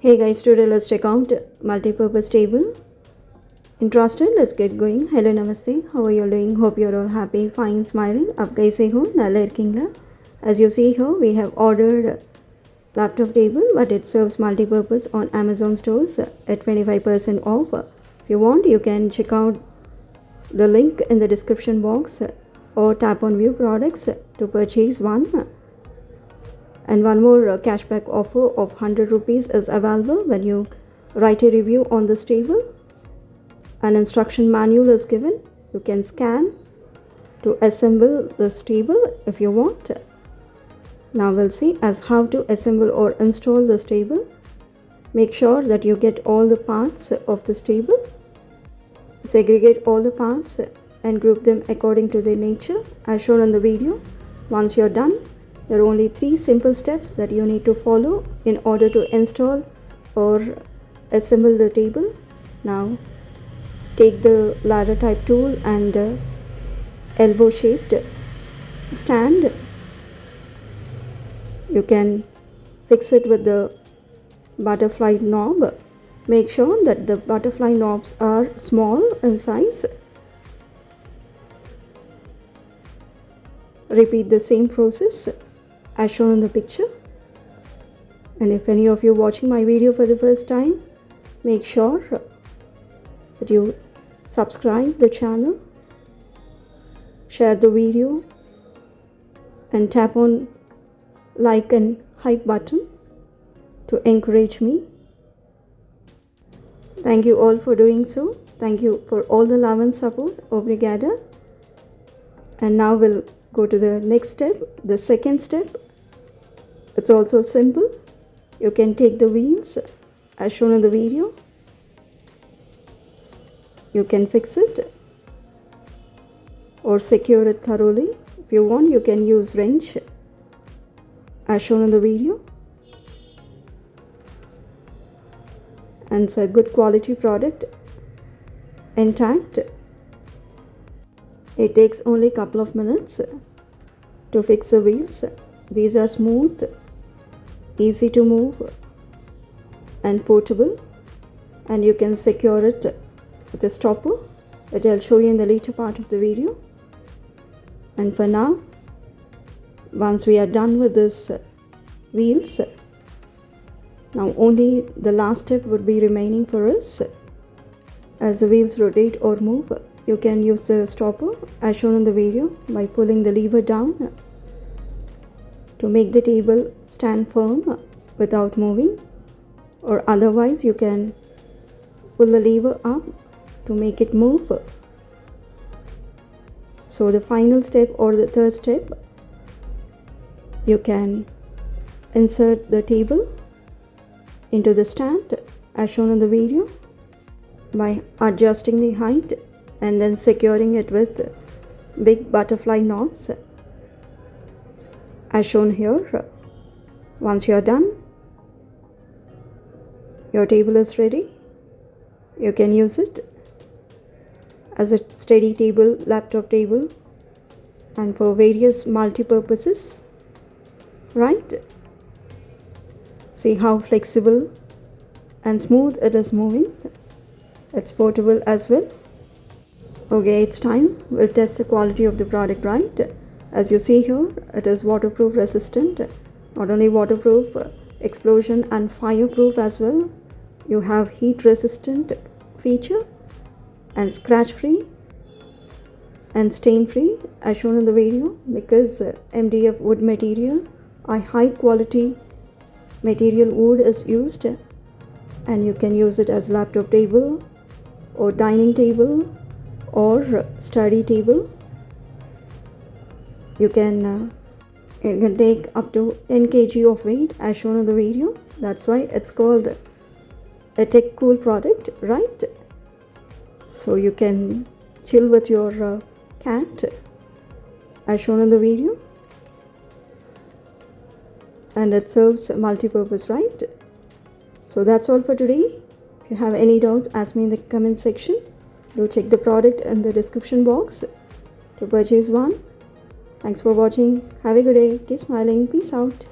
Hey guys, today let's check out multi-purpose table. Interested? Let's get going. Hello, namaste. How are you all doing? Hope you're all happy, fine, smiling. Up guys, ho, nalla irkingla. As you see here, we have ordered laptop table, but it serves multi-purpose on Amazon stores at 25% off. If you want, you can check out the link in the description box or tap on view products to purchase one. And one more cashback offer of 100 rupees is available when you write a review on this table. An instruction manual is given. You can scan to assemble this table if you want. Now we'll see as how to assemble or install this table. Make sure that you get all the parts of this table. Segregate all the parts and group them according to their nature as shown in the video. Once you're done, there are only 3 simple steps that you need to follow in order to install or assemble the table. Now, take the ladder type tool and elbow shaped stand. You can fix it with the butterfly knob. Make sure that the butterfly knobs are small in size. Repeat the same process as shown in the picture. And if any of you watching my video for the first time, make sure that you subscribe the channel, share the video, and tap on like and hype button to encourage me. Thank you all for doing so. Thank you for all the love and support. Obrigada. And now we'll go to the next step, the second step. It's also simple. You can take the wheels as shown in the video. You can fix it or secure it thoroughly. If you want, you can use wrench as shown in the video. And it's a good quality product, intact. It takes only a couple of minutes to fix the wheels. These are smooth, easy to move and portable, and you can secure it with a stopper that I'll show you in the later part of the video. And for now, once we are done with this wheels, now only the last step would be remaining for us. As the wheels rotate or move, you can use the stopper as shown in the video by pulling the lever down to make the table stand firm without moving, or otherwise you can pull the lever up to make it move. So the final step or the third step, you can insert the table into the stand as shown in the video by adjusting the height and then securing it with big butterfly knobs as shown here. Once you are done, your table is ready. You can use it as a study table, laptop table, and for various multi-purposes, right? See how flexible and smooth it is moving. It's portable as well. Okay, it's time. We'll test the quality of the product, right? As you see here, it is waterproof resistant. Not only waterproof, explosion and fireproof as well. You have heat resistant feature and scratch free and stain free as shown in the video, because MDF wood material, a high quality material wood is used, and you can use it as laptop table or dining table or study table. You can it can take up to 10 kg of weight as shown in the video. That's why it's called a Tekcool product, right? So you can chill with your cat as shown in the video, and it serves multi-purpose, right? So that's all for today. If you have any doubts, ask me in the comment section. Do check the product in the description box to purchase one. Thanks for watching. Have a good day. Keep smiling. Peace out.